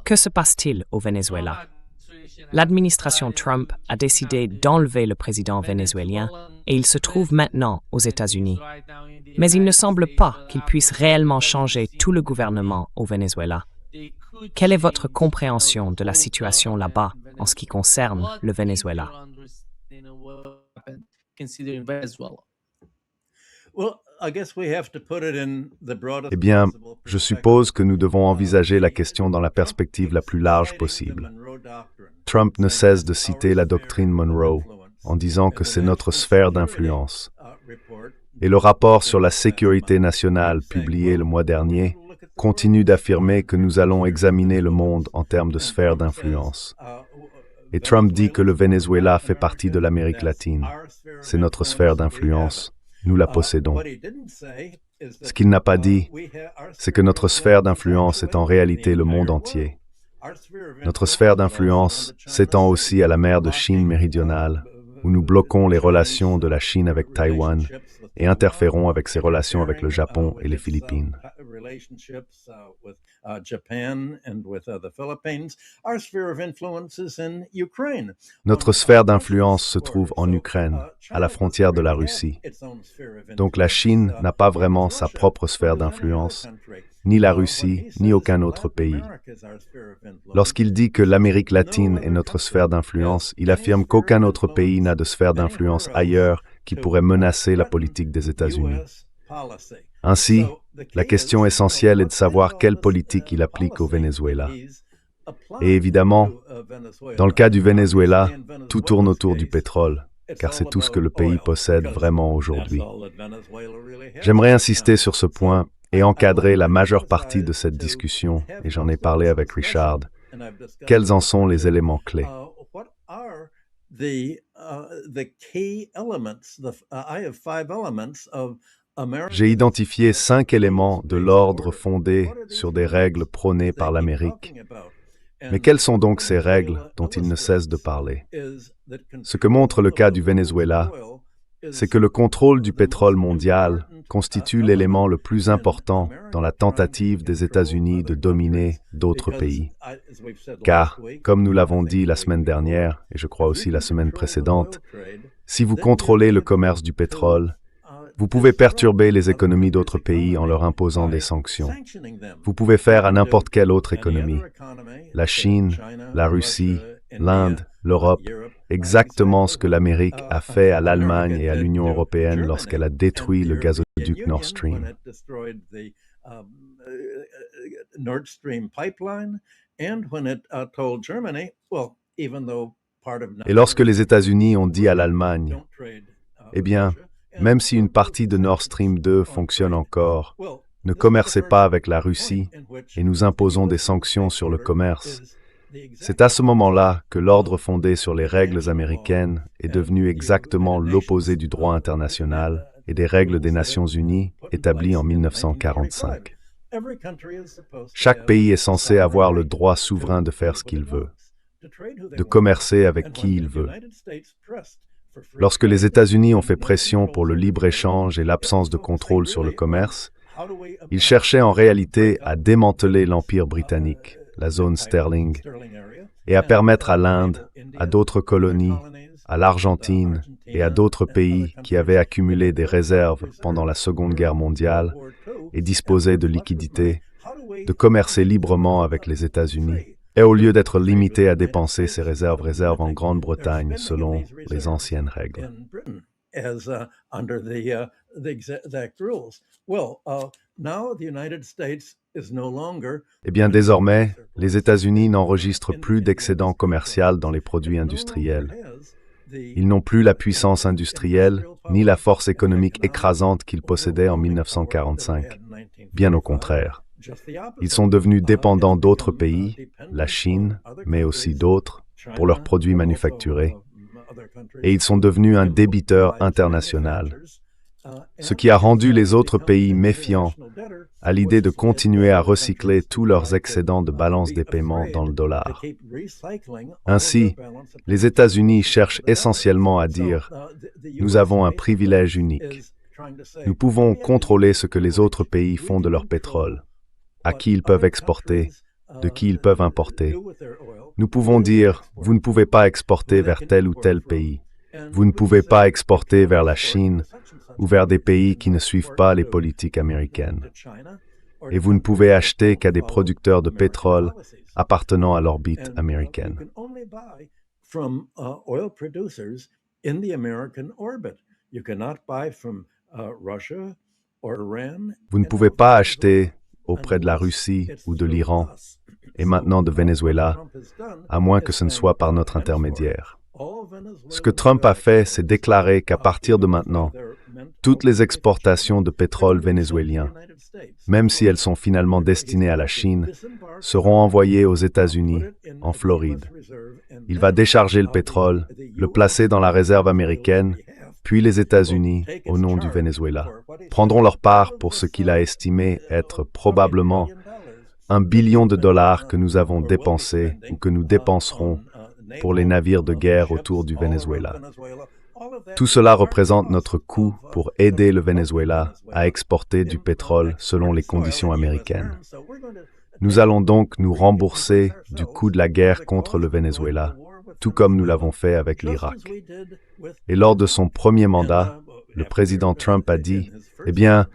Que se passe-t-il au Venezuela? L'administration Trump a décidé d'enlever le président vénézuélien et il se trouve maintenant aux États-Unis. Mais il ne semble pas qu'il puisse réellement changer tout le gouvernement au Venezuela. Quelle est votre compréhension de la situation là-bas en ce qui concerne le Venezuela? Eh bien, je suppose que nous devons envisager la question dans la perspective la plus large possible. Trump ne cesse de citer la doctrine Monroe en disant que c'est notre sphère d'influence. Et le rapport sur la sécurité nationale publié le mois dernier continue d'affirmer que nous allons examiner le monde en termes de sphère d'influence. Et Trump dit que le Venezuela fait partie de l'Amérique latine. C'est notre sphère d'influence. Nous la possédons. Ce qu'il n'a pas dit, c'est que notre sphère d'influence est en réalité le monde entier. Notre sphère d'influence s'étend aussi à la mer de Chine méridionale, où nous bloquons les relations de la Chine avec Taïwan et interférons avec ses relations avec le Japon et les Philippines. Notre sphère d'influence se trouve en Ukraine, à la frontière de la Russie. Donc la Chine n'a pas vraiment sa propre sphère d'influence, ni la Russie, ni aucun autre pays. Lorsqu'il dit que l'Amérique latine est notre sphère d'influence, il affirme qu'aucun autre pays n'a de sphère d'influence ailleurs qui pourrait menacer la politique des États-Unis. Ainsi, la question essentielle est de savoir quelle politique il applique au Venezuela. Et évidemment, dans le cas du Venezuela, tout tourne autour du pétrole, car c'est tout ce que le pays possède vraiment aujourd'hui. J'aimerais insister sur ce point et encadrer la majeure partie de cette discussion, et j'en ai parlé avec Richard. Quels en sont les éléments clés? J'ai identifié 5 éléments de l'ordre fondé sur des règles prônées par l'Amérique. Mais quelles sont donc ces règles dont il ne cesse de parler? Ce que montre le cas du Venezuela, c'est que le contrôle du pétrole mondial constitue l'élément le plus important dans la tentative des États-Unis de dominer d'autres pays. Car, comme nous l'avons dit la semaine dernière, et je crois aussi la semaine précédente, si vous contrôlez le commerce du pétrole, vous pouvez perturber les économies d'autres pays en leur imposant des sanctions. Vous pouvez faire à n'importe quelle autre économie, la Chine, la Russie, l'Inde, l'Europe, exactement ce que l'Amérique a fait à l'Allemagne et à l'Union européenne lorsqu'elle a détruit le gazoduc Nord Stream. Et lorsque les États-Unis ont dit à l'Allemagne, eh bien, même si une partie de Nord Stream 2 fonctionne encore, ne commercez pas avec la Russie et nous imposons des sanctions sur le commerce. C'est à ce moment-là que l'ordre fondé sur les règles américaines est devenu exactement l'opposé du droit international et des règles des Nations Unies établies en 1945. Chaque pays est censé avoir le droit souverain de faire ce qu'il veut, de commercer avec qui il veut. Lorsque les États-Unis ont fait pression pour le libre-échange et l'absence de contrôle sur le commerce, ils cherchaient en réalité à démanteler l'Empire britannique, la zone sterling, et à permettre à l'Inde, à d'autres colonies, à l'Argentine et à d'autres pays qui avaient accumulé des réserves pendant la Seconde Guerre mondiale et disposaient de liquidités, de commercer librement avec les États-Unis. Et au lieu d'être limité à dépenser ses réserves en Grande-Bretagne selon les anciennes règles. Eh bien, désormais, les États-Unis n'enregistrent plus d'excédent commercial dans les produits industriels. Ils n'ont plus la puissance industrielle, ni la force économique écrasante qu'ils possédaient en 1945. Bien au contraire. Ils sont devenus dépendants d'autres pays, la Chine, mais aussi d'autres, pour leurs produits manufacturés. Et ils sont devenus un débiteur international, ce qui a rendu les autres pays méfiants à l'idée de continuer à recycler tous leurs excédents de balance des paiements dans le dollar. Ainsi, les États-Unis cherchent essentiellement à dire « Nous avons un privilège unique. Nous pouvons contrôler ce que les autres pays font de leur pétrole. » à qui ils peuvent exporter, de qui ils peuvent importer. Nous pouvons dire, vous ne pouvez pas exporter vers tel ou tel pays. Vous ne pouvez pas exporter vers la Chine ou vers des pays qui ne suivent pas les politiques américaines. Et vous ne pouvez acheter qu'à des producteurs de pétrole appartenant à l'orbite américaine. Vous ne pouvez pas acheter auprès de la Russie ou de l'Iran, et maintenant de Venezuela, à moins que ce ne soit par notre intermédiaire. Ce que Trump a fait, c'est déclarer qu'à partir de maintenant, toutes les exportations de pétrole vénézuélien, même si elles sont finalement destinées à la Chine, seront envoyées aux États-Unis, en Floride. Il va décharger le pétrole, le placer dans la réserve américaine, puis les États-Unis, au nom du Venezuela, prendront leur part pour ce qu'il a estimé être probablement $1 billion que nous avons dépensé ou que nous dépenserons pour les navires de guerre autour du Venezuela. Tout cela représente notre coût pour aider le Venezuela à exporter du pétrole selon les conditions américaines. Nous allons donc nous rembourser du coût de la guerre contre le Venezuela, tout comme nous l'avons fait avec l'Irak. Et lors de son premier mandat, le président Trump a dit, « Eh bien,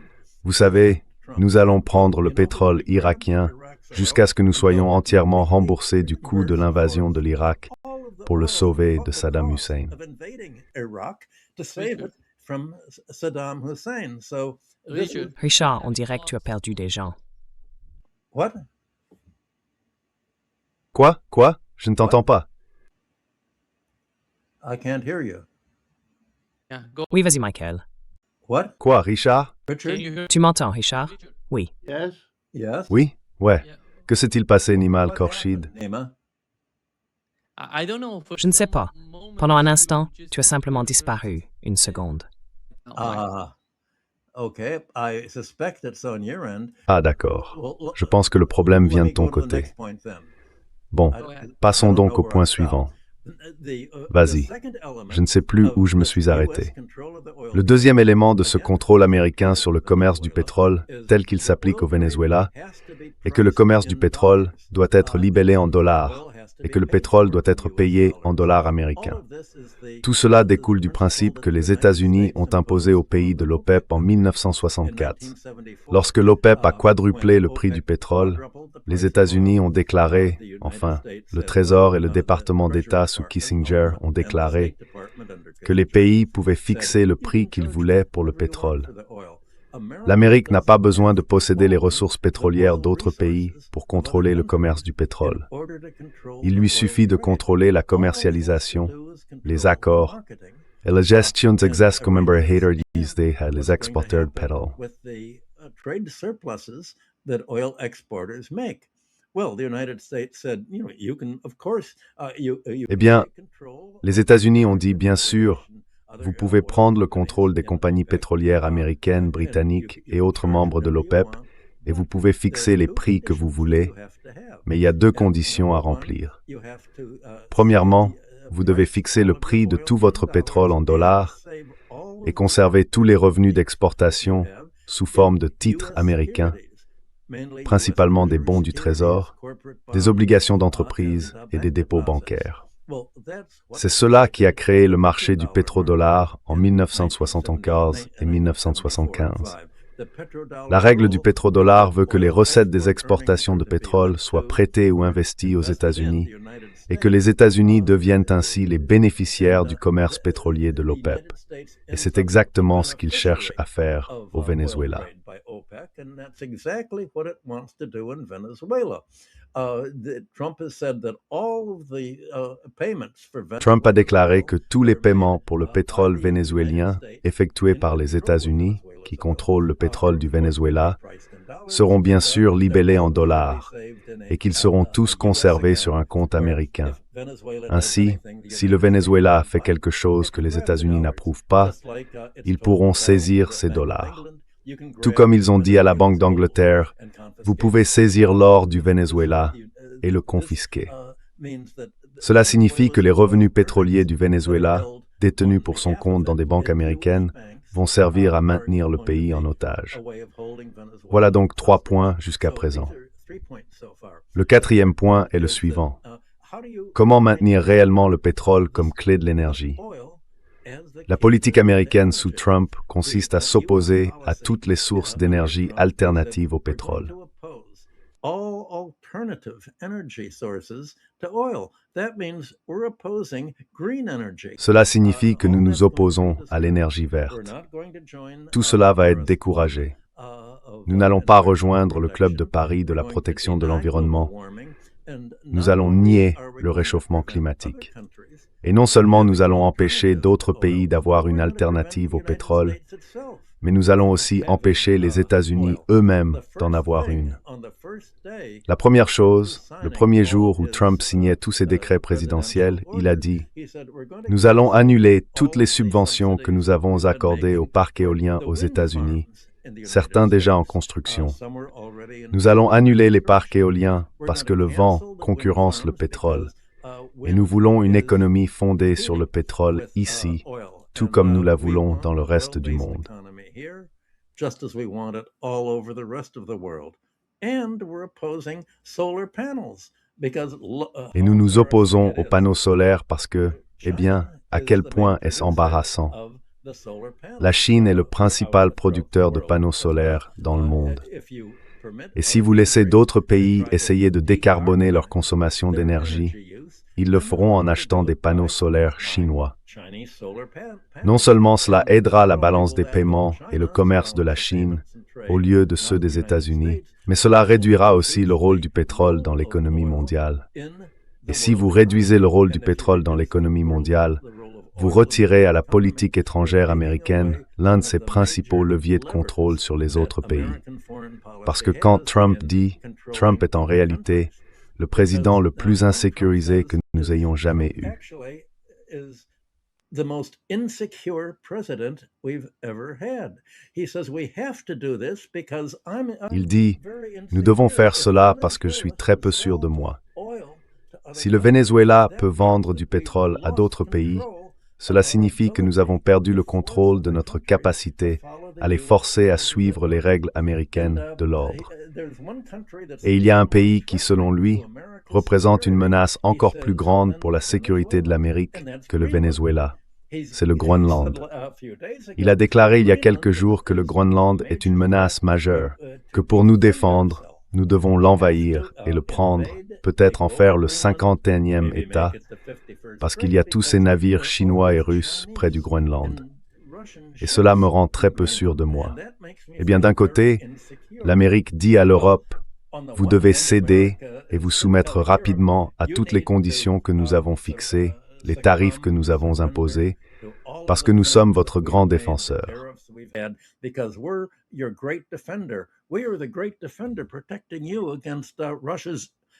vous savez, nous allons prendre le pétrole irakien jusqu'à ce que nous soyons entièrement remboursés du coût de l'invasion de l'Irak pour le sauver de Saddam Hussein. » Richard, on dirait que tu as perdu des gens. Quoi? Je ne t'entends pas. Oui, vas-y, Michael. Quoi, Richard? Tu m'entends, Richard? Oui. Oui? Ouais. Que s'est-il passé, Nimal Khorshid? Je ne sais pas. Pendant un instant, tu as simplement disparu, une seconde. Ah, d'accord. Je pense que le problème vient de ton côté. Bon, passons donc au point suivant. Vas-y. Je ne sais plus où je me suis arrêté. Le deuxième élément de ce contrôle américain sur le commerce du pétrole, tel qu'il s'applique au Venezuela, est que le commerce du pétrole doit être libellé en dollars et que le pétrole doit être payé en dollars américains. Tout cela découle du principe que les États-Unis ont imposé aux pays de l'OPEP en 1964. Lorsque l'OPEP a quadruplé le prix du pétrole, les États-Unis ont déclaré, enfin, le Trésor et le département d'État sous Kissinger ont déclaré que les pays pouvaient fixer le prix qu'ils voulaient pour le pétrole. L'Amérique n'a pas besoin de posséder les ressources pétrolières d'autres pays pour contrôler le commerce du pétrole. Il lui suffit de contrôler la commercialisation, les accords et la gestion des excès comme embarrader les exporteurs de pétrole. Eh bien, les États-Unis ont dit, bien sûr, vous pouvez prendre le contrôle des compagnies pétrolières américaines, britanniques et autres membres de l'OPEP et vous pouvez fixer les prix que vous voulez, mais il y a 2 conditions à remplir. Premièrement, vous devez fixer le prix de tout votre pétrole en dollars et conserver tous les revenus d'exportation sous forme de titres américains, principalement des bons du Trésor, des obligations d'entreprise et des dépôts bancaires. C'est cela qui a créé le marché du pétrodollar en 1974 et 1975. La règle du pétrodollar veut que les recettes des exportations de pétrole soient prêtées ou investies aux États-Unis et que les États-Unis deviennent ainsi les bénéficiaires du commerce pétrolier de l'OPEP. Et c'est exactement ce qu'ils cherchent à faire au Venezuela. Trump a déclaré que tous les paiements pour le pétrole vénézuélien effectués par les États-Unis, qui contrôlent le pétrole du Venezuela, seront bien sûr libellés en dollars et qu'ils seront tous conservés sur un compte américain. Ainsi, si le Venezuela fait quelque chose que les États-Unis n'approuvent pas, ils pourront saisir ces dollars. Tout comme ils ont dit à la Banque d'Angleterre, vous pouvez saisir l'or du Venezuela et le confisquer. Cela signifie que les revenus pétroliers du Venezuela, détenus pour son compte dans des banques américaines, vont servir à maintenir le pays en otage. Voilà donc 3 points jusqu'à présent. Le quatrième point est le suivant. Comment maintenir réellement le pétrole comme clé de l'énergie? La politique américaine sous Trump consiste à s'opposer à toutes les sources d'énergie alternatives au pétrole. Cela signifie que nous nous opposons à l'énergie verte. Tout cela va être découragé. Nous n'allons pas rejoindre le Club de Paris de la protection de l'environnement. Nous allons nier le réchauffement climatique. Et non seulement nous allons empêcher d'autres pays d'avoir une alternative au pétrole, mais nous allons aussi empêcher les États-Unis eux-mêmes d'en avoir une. La première chose, le premier jour où Trump signait tous ses décrets présidentiels, il a dit « Nous allons annuler toutes les subventions que nous avons accordées aux parcs éoliens aux États-Unis, certains déjà en construction. Nous allons annuler les parcs éoliens parce que le vent concurrence le pétrole. Et nous voulons une économie fondée sur le pétrole ici, tout comme nous la voulons dans le reste du monde. » Et nous nous opposons aux panneaux solaires parce que, eh bien, à quel point est-ce embarrassant. La Chine est le principal producteur de panneaux solaires dans le monde. Et si vous laissez d'autres pays essayer de décarboner leur consommation d'énergie, ils le feront en achetant des panneaux solaires chinois. Non seulement cela aidera la balance des paiements et le commerce de la Chine au lieu de ceux des États-Unis, mais cela réduira aussi le rôle du pétrole dans l'économie mondiale. Et si vous réduisez le rôle du pétrole dans l'économie mondiale, vous retirez à la politique étrangère américaine l'un de ses principaux leviers de contrôle sur les autres pays. Parce que quand Trump dit, Trump est en réalité le président le plus insécurisé que nous ayons jamais eu. Il dit, nous devons faire cela parce que je suis très peu sûr de moi. Si le Venezuela peut vendre du pétrole à d'autres pays, cela signifie que nous avons perdu le contrôle de notre capacité à les forcer à suivre les règles américaines de l'ordre. Et il y a un pays qui, selon lui, représente une menace encore plus grande pour la sécurité de l'Amérique que le Venezuela. C'est le Groenland. Il a déclaré il y a quelques jours que le Groenland est une menace majeure, que pour nous défendre, nous devons l'envahir et le prendre, peut-être en faire le 51e État, parce qu'il y a tous ces navires chinois et russes près du Groenland. Et cela me rend très peu sûr de moi. Eh bien, d'un côté, l'Amérique dit à l'Europe, vous devez céder et vous soumettre rapidement à toutes les conditions que nous avons fixées, les tarifs que nous avons imposés, parce que nous sommes votre grand défenseur.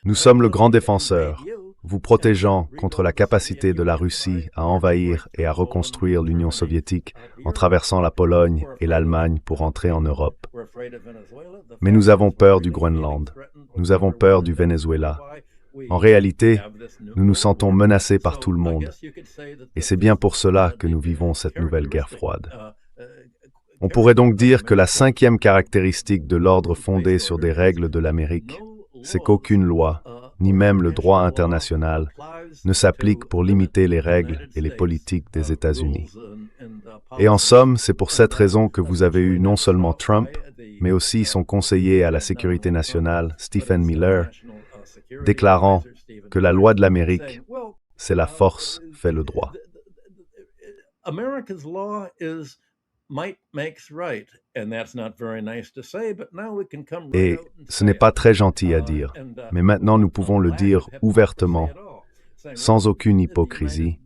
Nous sommes le grand défenseur, vous protégeant contre la capacité de la Russie à envahir et à reconstruire l'Union soviétique en traversant la Pologne et l'Allemagne pour entrer en Europe. Mais nous avons peur du Groenland, nous avons peur du Venezuela. En réalité, nous nous sentons menacés par tout le monde. Et c'est bien pour cela que nous vivons cette nouvelle guerre froide. On pourrait donc dire que la cinquième caractéristique de l'ordre fondé sur des règles de l'Amérique, c'est qu'aucune loi, ni même le droit international, ne s'applique pour limiter les règles et les politiques des États-Unis. Et en somme, c'est pour cette raison que vous avez eu non seulement Trump, mais aussi son conseiller à la sécurité nationale, Stephen Miller, déclarant que la loi de l'Amérique, c'est la force fait le droit. Et ce n'est pas très gentil à dire, mais maintenant nous pouvons le dire ouvertement, sans aucune hypocrisie,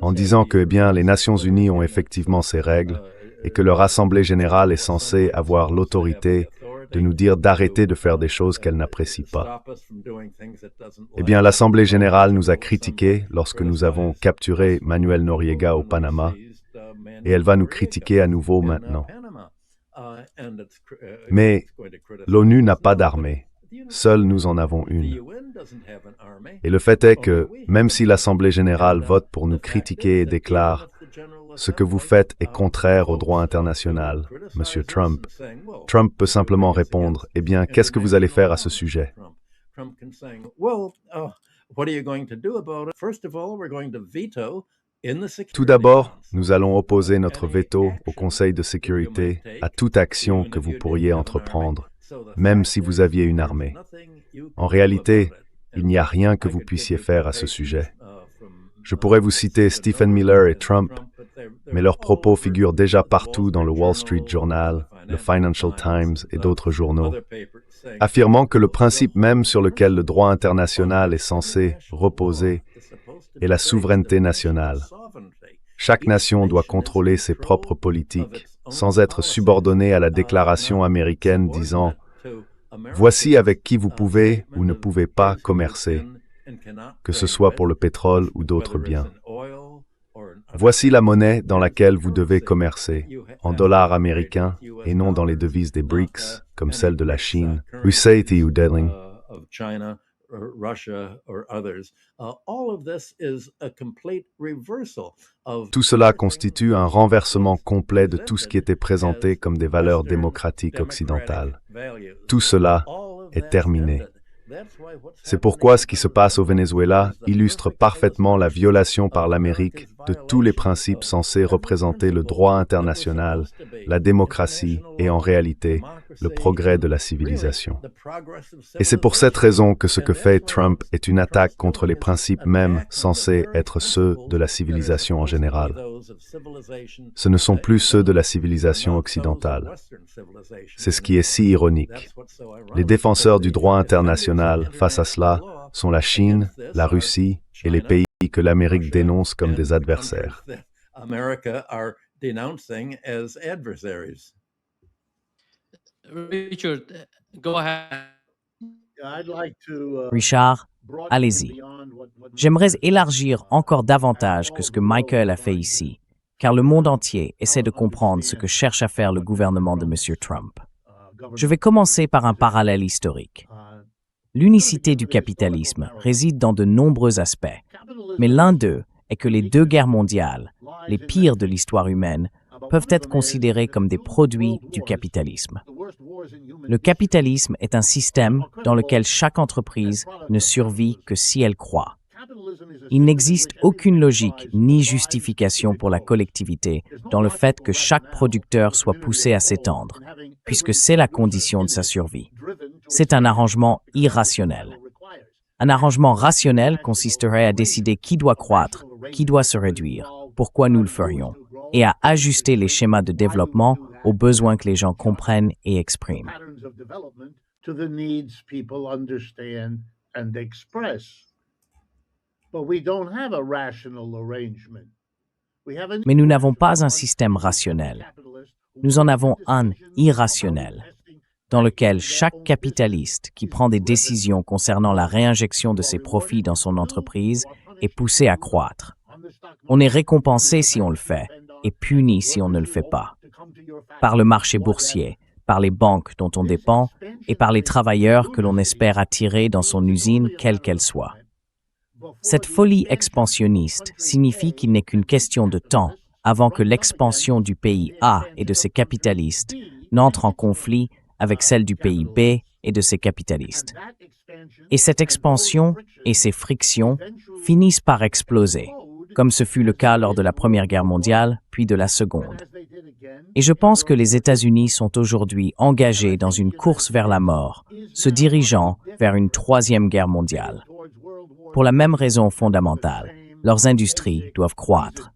en disant que bien, les Nations Unies ont effectivement ces règles et que leur Assemblée générale est censée avoir l'autorité de nous dire d'arrêter de faire des choses qu'elle n'apprécie pas. Eh bien, l'Assemblée générale nous a critiqués lorsque nous avons capturé Manuel Noriega au Panama, et elle va nous critiquer à nouveau maintenant. Mais l'ONU n'a pas d'armée. Seuls nous en avons une. Et le fait est que, même si l'Assemblée générale vote pour nous critiquer et déclare ce que vous faites est contraire au droit international, Monsieur Trump. Trump peut simplement répondre, eh bien, qu'est-ce que vous allez faire à ce sujet? Tout d'abord, nous allons opposer notre veto au Conseil de sécurité à toute action que vous pourriez entreprendre, même si vous aviez une armée. En réalité, il n'y a rien que vous puissiez faire à ce sujet. Je pourrais vous citer Stephen Miller et Trump, mais leurs propos figurent déjà partout dans le Wall Street Journal, le Financial Times et d'autres journaux, affirmant que le principe même sur lequel le droit international est censé reposer est la souveraineté nationale. Chaque nation doit contrôler ses propres politiques, sans être subordonnée à la déclaration américaine disant « Voici avec qui vous pouvez ou ne pouvez pas commercer », que ce soit pour le pétrole ou d'autres biens. Voici la monnaie dans laquelle vous devez commercer, en dollars américains et non dans les devises des BRICS, comme celle de la Chine, Russie ou Delling. Tout cela constitue un renversement complet de tout ce qui était présenté comme des valeurs démocratiques occidentales. Tout cela est terminé. C'est pourquoi ce qui se passe au Venezuela illustre parfaitement la violation par l'Amérique de tous les principes censés représenter le droit international, la démocratie et en réalité, le progrès de la civilisation. Et c'est pour cette raison que ce que fait Trump est une attaque contre les principes mêmes censés être ceux de la civilisation en général. Ce ne sont plus ceux de la civilisation occidentale. C'est ce qui est si ironique. Les défenseurs du droit international face à cela sont la Chine, la Russie et les pays que l'Amérique dénonce comme des adversaires. Richard, allez-y. J'aimerais élargir encore davantage que ce que Michael a fait ici, car le monde entier essaie de comprendre ce que cherche à faire le gouvernement de M. Trump. Je vais commencer par un parallèle historique. L'unicité du capitalisme réside dans de nombreux aspects, mais l'un d'eux est que les deux guerres mondiales, les pires de l'histoire humaine, peuvent être considérées comme des produits du capitalisme. Le capitalisme est un système dans lequel chaque entreprise ne survit que si elle croît. Il n'existe aucune logique ni justification pour la collectivité dans le fait que chaque producteur soit poussé à s'étendre, puisque c'est la condition de sa survie. C'est un arrangement irrationnel. Un arrangement rationnel consisterait à décider qui doit croître, qui doit se réduire, pourquoi nous le ferions, et à ajuster les schémas de développement aux besoins que les gens comprennent et expriment. Mais nous n'avons pas un système rationnel. Nous en avons un irrationnel, dans lequel chaque capitaliste qui prend des décisions concernant la réinjection de ses profits dans son entreprise est poussé à croître. On est récompensé si on le fait et puni si on ne le fait pas. Par le marché boursier, par les banques dont on dépend et par les travailleurs que l'on espère attirer dans son usine, quelle qu'elle soit. Cette folie expansionniste signifie qu'il n'est qu'une question de temps avant que l'expansion du pays A et de ses capitalistes n'entre en conflit avec celle du pays B et de ses capitalistes. Et cette expansion et ces frictions finissent par exploser, comme ce fut le cas lors de la Première Guerre mondiale, puis de la Seconde. Et je pense que les États-Unis sont aujourd'hui engagés dans une course vers la mort, se dirigeant vers une troisième guerre mondiale. Pour la même raison fondamentale, leurs industries doivent croître.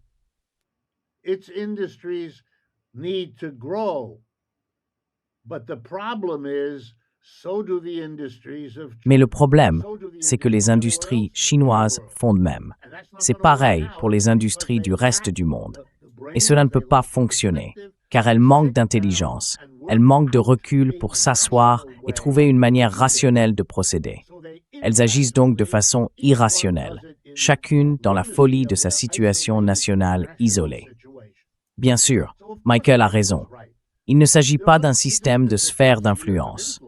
Mais le problème, c'est que les industries chinoises font de même. C'est pareil pour les industries du reste du monde. Et cela ne peut pas fonctionner, car elles manquent d'intelligence, elles manquent de recul pour s'asseoir et trouver une manière rationnelle de procéder. Elles agissent donc de façon irrationnelle, chacune dans la folie de sa situation nationale isolée. Bien sûr, Michael a raison. Il ne s'agit pas d'un système de sphère d'influence,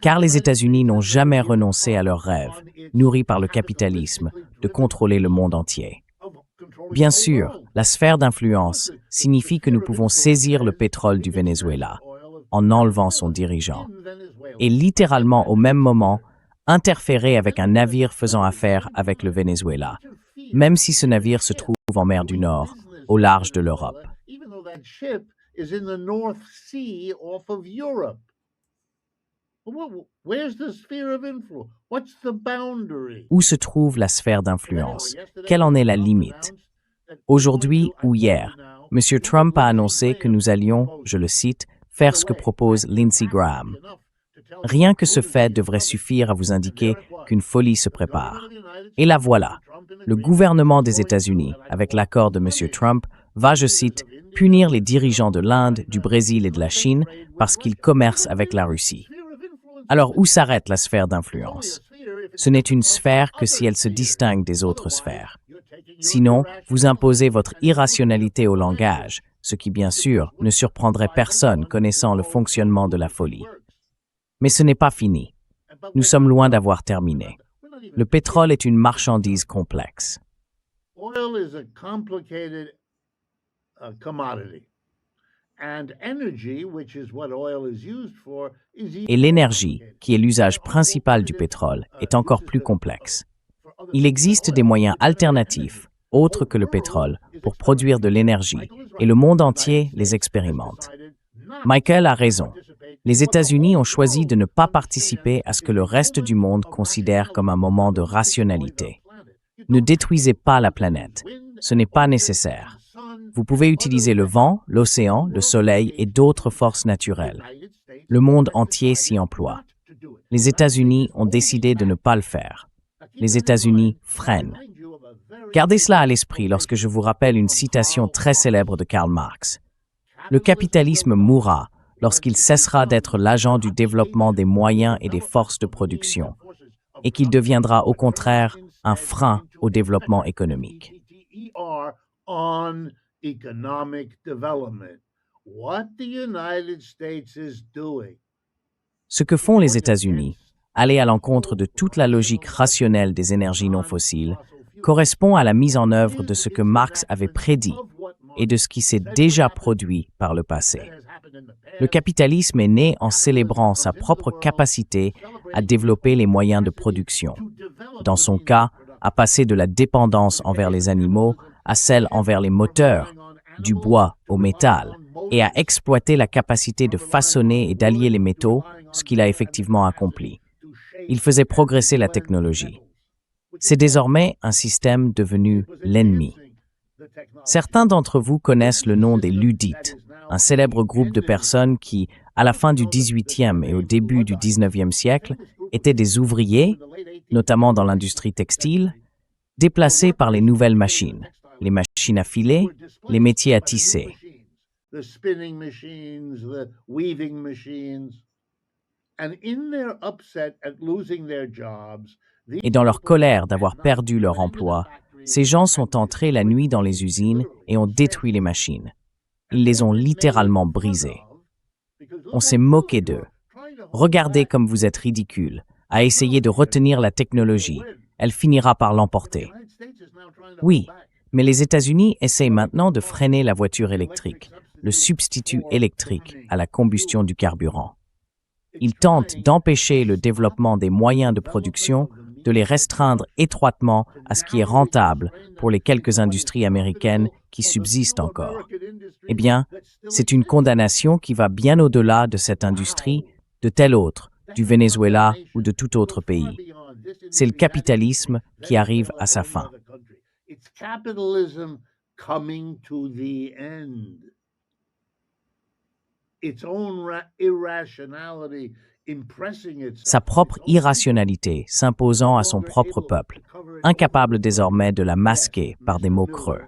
car les États-Unis n'ont jamais renoncé à leur rêve, nourri par le capitalisme, de contrôler le monde entier. Bien sûr, la sphère d'influence signifie que nous pouvons saisir le pétrole du Venezuela en enlevant son dirigeant et littéralement au même moment interférer avec un navire faisant affaire avec le Venezuela, même si ce navire se trouve en mer du Nord, au large de l'Europe. Où se trouve la sphère d'influence? Quelle en est la limite? Aujourd'hui ou hier, M. Trump a annoncé que nous allions, je le cite, faire ce que propose Lindsey Graham. Rien que ce fait devrait suffire à vous indiquer qu'une folie se prépare. Et la voilà. Le gouvernement des États-Unis, avec l'accord de M. Trump, va, je cite, punir les dirigeants de l'Inde, du Brésil et de la Chine parce qu'ils commercent avec la Russie. Alors où s'arrête la sphère d'influence? Ce n'est une sphère que si elle se distingue des autres sphères. Sinon, vous imposez votre irrationalité au langage, ce qui bien sûr ne surprendrait personne connaissant le fonctionnement de la folie. Mais ce n'est pas fini. Nous sommes loin d'avoir terminé. Le pétrole est une marchandise complexe. Et l'énergie, qui est l'usage principal du pétrole, est encore plus complexe. Il existe des moyens alternatifs, autres que le pétrole, pour produire de l'énergie, et le monde entier les expérimente. Michael a raison. Les États-Unis ont choisi de ne pas participer à ce que le reste du monde considère comme un moment de rationalité. Ne détruisez pas la planète. Ce n'est pas nécessaire. Vous pouvez utiliser le vent, l'océan, le soleil et d'autres forces naturelles. Le monde entier s'y emploie. Les États-Unis ont décidé de ne pas le faire. Les États-Unis freinent. Gardez cela à l'esprit lorsque je vous rappelle une citation très célèbre de Karl Marx. Le capitalisme mourra lorsqu'il cessera d'être l'agent du développement des moyens et des forces de production, et qu'il deviendra au contraire un frein au développement économique. Ce que font les États-Unis, aller à l'encontre de toute la logique rationnelle des énergies non fossiles, correspond à la mise en œuvre de ce que Marx avait prédit et de ce qui s'est déjà produit par le passé. Le capitalisme est né en célébrant sa propre capacité à développer les moyens de production. Dans son cas, à passer de la dépendance envers les animaux à celle envers les moteurs, du bois au métal, et à exploiter la capacité de façonner et d'allier les métaux, ce qu'il a effectivement accompli. Il faisait progresser la technologie. C'est désormais un système devenu l'ennemi. Certains d'entre vous connaissent le nom des Luddites, un célèbre groupe de personnes qui, à la fin du XVIIIe et au début du XIXe siècle, étaient des ouvriers, notamment dans l'industrie textile, déplacés par les nouvelles machines, les machines à filer, les métiers à tisser. Et dans leur colère d'avoir perdu leur emploi, ces gens sont entrés la nuit dans les usines et ont détruit les machines. Ils les ont littéralement brisées. On s'est moqué d'eux. Regardez comme vous êtes ridicules, à essayer de retenir la technologie. Elle finira par l'emporter. Oui, mais les États-Unis essayent maintenant de freiner la voiture électrique, le substitut électrique à la combustion du carburant. Ils tentent d'empêcher le développement des moyens de production, de les restreindre étroitement à ce qui est rentable pour les quelques industries américaines qui subsistent encore. Eh bien, c'est une condamnation qui va bien au-delà de cette industrie, de telle autre, du Venezuela ou de tout autre pays. C'est le capitalisme qui arrive à sa fin. Sa propre irrationalité s'imposant à son propre peuple, incapable désormais de la masquer par des mots creux.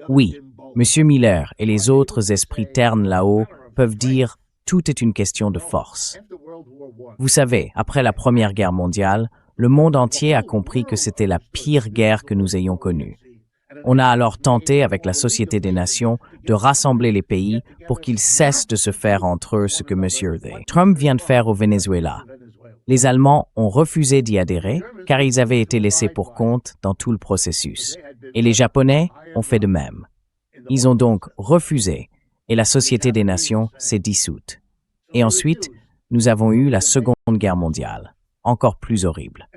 Oui, M. Miller et les autres esprits ternes là-haut peuvent dire « tout est une question de force ». Vous savez, après la Première Guerre mondiale, le monde entier a compris que c'était la pire guerre que nous ayons connue. On a alors tenté, avec la Société des Nations, de rassembler les pays pour qu'ils cessent de se faire entre eux ce que M. Trump vient de faire au Venezuela. Les Allemands ont refusé d'y adhérer car ils avaient été laissés pour compte dans tout le processus. Et les Japonais ont fait de même. Ils ont donc refusé, et la Société des Nations s'est dissoute. Et ensuite, nous avons eu la Seconde Guerre mondiale, encore plus horrible.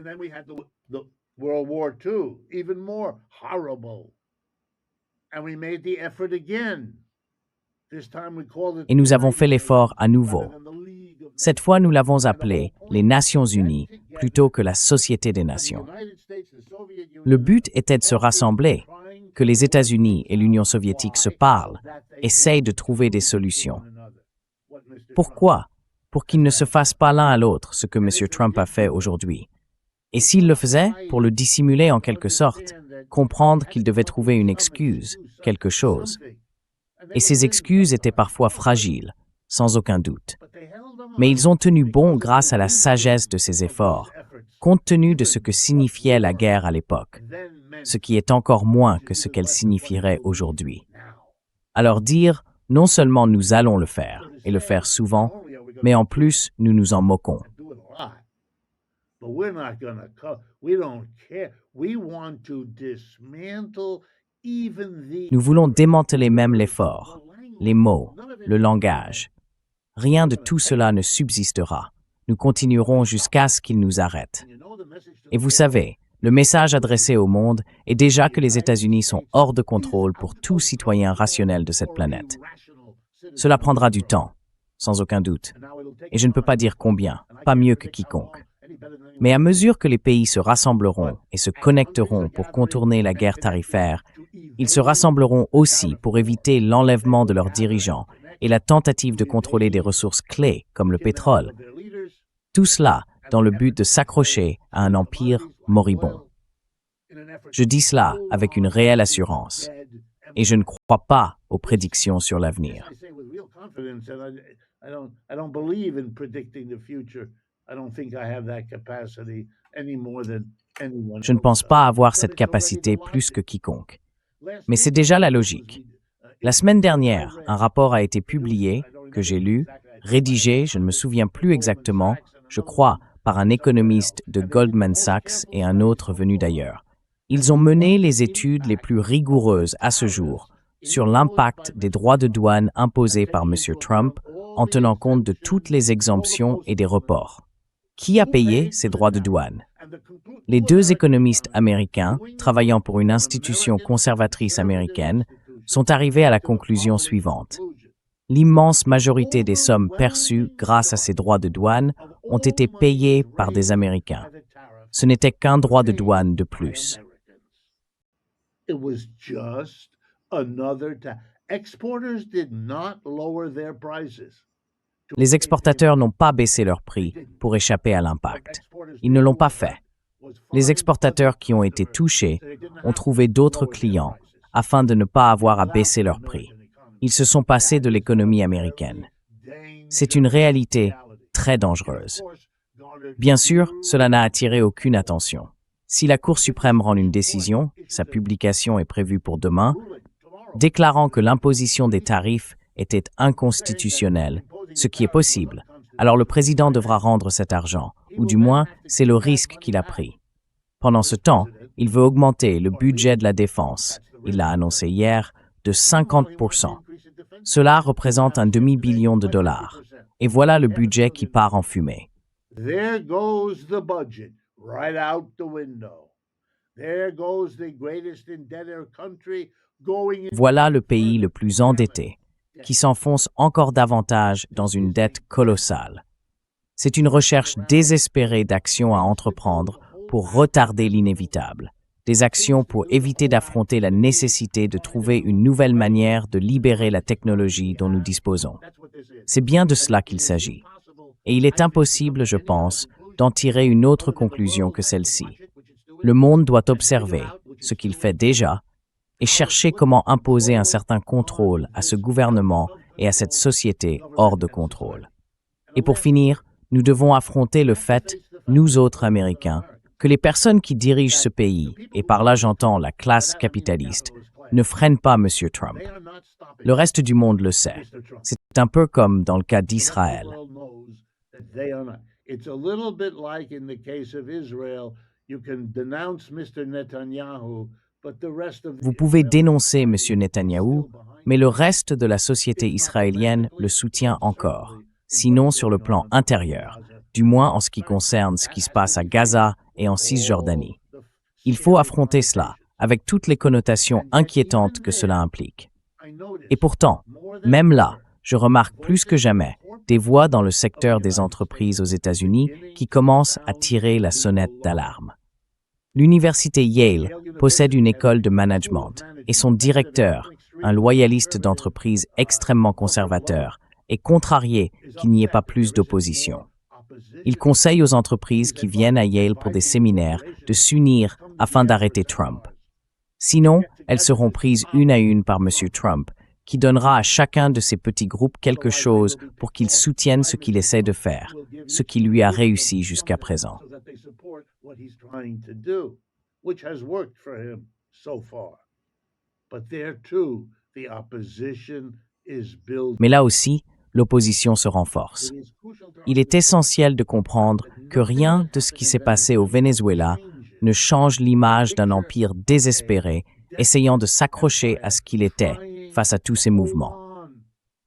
World War II, even more horrible. And we made the effort again. This time we called it Et nous avons fait l'effort à nouveau. Cette fois, nous l'avons appelé les Nations Unies plutôt que la Société des Nations. Le but était de se rassembler, que les États-Unis et l'Union soviétique se parlent, essayent de trouver des solutions. Pourquoi? Pour qu'ils ne se fassent pas l'un à l'autre ce que M. Trump a fait aujourd'hui. Et s'il le faisait, pour le dissimuler en quelque sorte, comprendre qu'il devait trouver une excuse, quelque chose. Et ces excuses étaient parfois fragiles, sans aucun doute. Mais ils ont tenu bon grâce à la sagesse de ces efforts, compte tenu de ce que signifiait la guerre à l'époque, ce qui est encore moins que ce qu'elle signifierait aujourd'hui. Alors dire, non seulement nous allons le faire, et le faire souvent, mais en plus, nous nous en moquons. But we're not going to, we don't care. We want to dismantle even the... Nous voulons démanteler même l'effort, les mots, le langage. Rien de tout cela ne subsistera. Nous continuerons jusqu'à ce qu'ils nous arrêtent. Et vous savez, le message adressé au monde est déjà que les États-Unis sont hors de contrôle pour tout citoyen rationnel de cette planète. Cela prendra du temps, sans aucun doute. Et je ne peux pas dire combien, pas mieux que quiconque. Mais à mesure que les pays se rassembleront et se connecteront pour contourner la guerre tarifaire, ils se rassembleront aussi pour éviter l'enlèvement de leurs dirigeants et la tentative de contrôler des ressources clés comme le pétrole. Tout cela dans le but de s'accrocher à un empire moribond. Je dis cela avec une réelle assurance et je ne crois pas aux prédictions sur l'avenir. Je ne pense pas avoir cette capacité plus que quiconque. Mais c'est déjà la logique. La semaine dernière, un rapport a été publié, que j'ai lu, rédigé, je ne me souviens plus exactement, je crois, par un économiste de Goldman Sachs et un autre venu d'ailleurs. Ils ont mené les études les plus rigoureuses à ce jour sur l'impact des droits de douane imposés par M. Trump en tenant compte de toutes les exemptions et des reports. Qui a payé ces droits de douane? Les deux économistes américains, travaillant pour une institution conservatrice américaine, sont arrivés à la conclusion suivante. L'immense majorité des sommes perçues grâce à ces droits de douane ont été payées par des Américains. Ce n'était qu'un droit de douane de plus. Les exportateurs n'ont pas baissé leurs prix pour échapper à l'impact. Ils ne l'ont pas fait. Les exportateurs qui ont été touchés ont trouvé d'autres clients afin de ne pas avoir à baisser leurs prix. Ils se sont passés de l'économie américaine. C'est une réalité très dangereuse. Bien sûr, cela n'a attiré aucune attention. Si la Cour suprême rend une décision, sa publication est prévue pour demain, déclarant que l'imposition des tarifs était inconstitutionnelle, ce qui est possible, alors le président devra rendre cet argent, ou du moins, c'est le risque qu'il a pris. Pendant ce temps, il veut augmenter le budget de la défense, il l'a annoncé hier, de 50%. Cela représente un demi-billion de dollars. Et voilà le budget qui part en fumée. There goes the budget, right out the window. There goes the greatest indebted country going... Voilà le pays le plus endetté, qui s'enfonce encore davantage dans une dette colossale. C'est une recherche désespérée d'actions à entreprendre pour retarder l'inévitable, des actions pour éviter d'affronter la nécessité de trouver une nouvelle manière de libérer la technologie dont nous disposons. C'est bien de cela qu'il s'agit. Et il est impossible, je pense, d'en tirer une autre conclusion que celle-ci. Le monde doit observer, ce qu'il fait déjà, et chercher comment imposer un certain contrôle à ce gouvernement et à cette société hors de contrôle. Et pour finir, nous devons affronter le fait, nous autres Américains, que les personnes qui dirigent ce pays, et par là j'entends la classe capitaliste, ne freinent pas M. Trump. Le reste du monde le sait. C'est un peu comme dans le cas d'Israël. It's a little bit like in the case of Israel, you can denounce Mr. Netanyahu, Vous pouvez dénoncer M. Netanyahou, mais le reste de la société israélienne le soutient encore, sinon sur le plan intérieur, du moins en ce qui concerne ce qui se passe à Gaza et en Cisjordanie. Il faut affronter cela, avec toutes les connotations inquiétantes que cela implique. Et pourtant, même là, je remarque plus que jamais des voix dans le secteur des entreprises aux États-Unis qui commencent à tirer la sonnette d'alarme. L'université Yale possède une école de management et son directeur, un loyaliste d'entreprise extrêmement conservateur, est contrarié qu'il n'y ait pas plus d'opposition. Il conseille aux entreprises qui viennent à Yale pour des séminaires de s'unir afin d'arrêter Trump. Sinon, elles seront prises une à une par M. Trump, qui donnera à chacun de ces petits groupes quelque chose pour qu'ils soutiennent ce qu'il essaie de faire, ce qui lui a réussi jusqu'à présent. Mais là aussi, l'opposition se renforce. Il est essentiel de comprendre que rien de ce qui s'est passé au Venezuela ne change l'image d'un empire désespéré, essayant de s'accrocher à ce qu'il était face à tous ces mouvements.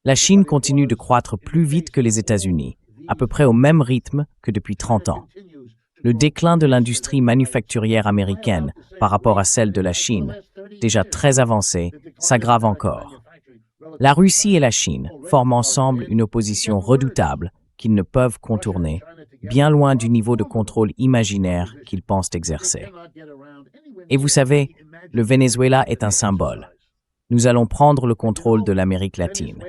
La Chine continue de croître plus vite que les États-Unis, à peu près au même rythme que depuis 30 ans. Le déclin de l'industrie manufacturière américaine par rapport à celle de la Chine, déjà très avancée, s'aggrave encore. La Russie et la Chine forment ensemble une opposition redoutable qu'ils ne peuvent contourner, bien loin du niveau de contrôle imaginaire qu'ils pensent exercer. Et vous savez, le Venezuela est un symbole. Nous allons prendre le contrôle de l'Amérique latine.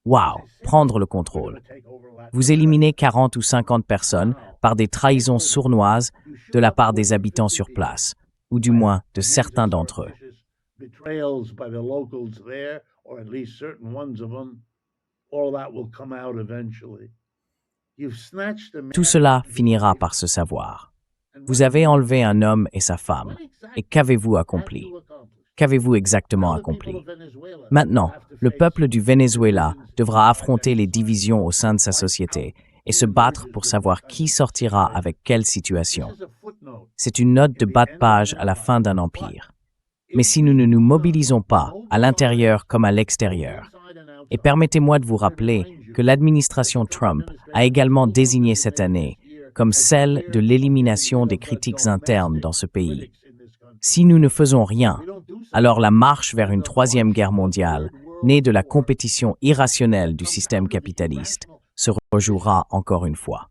Waouh, prendre le contrôle. Vous éliminez 40 ou 50 personnes par des trahisons sournoises de la part des habitants sur place, ou du moins de certains d'entre eux. Tout cela finira par se savoir. Vous avez enlevé un homme et sa femme, et qu'avez-vous accompli? Qu'avez-vous exactement accompli? Maintenant, le peuple du Venezuela devra affronter les divisions au sein de sa société et se battre pour savoir qui sortira avec quelle situation. C'est une note de bas de page à la fin d'un empire. Mais si nous ne nous mobilisons pas, à l'intérieur comme à l'extérieur, et permettez-moi de vous rappeler que l'administration Trump a également désigné cette année comme celle de l'élimination des critiques internes dans ce pays. Si nous ne faisons rien, alors la marche vers une troisième guerre mondiale, née de la compétition irrationnelle du système capitaliste, se rejouera encore une fois.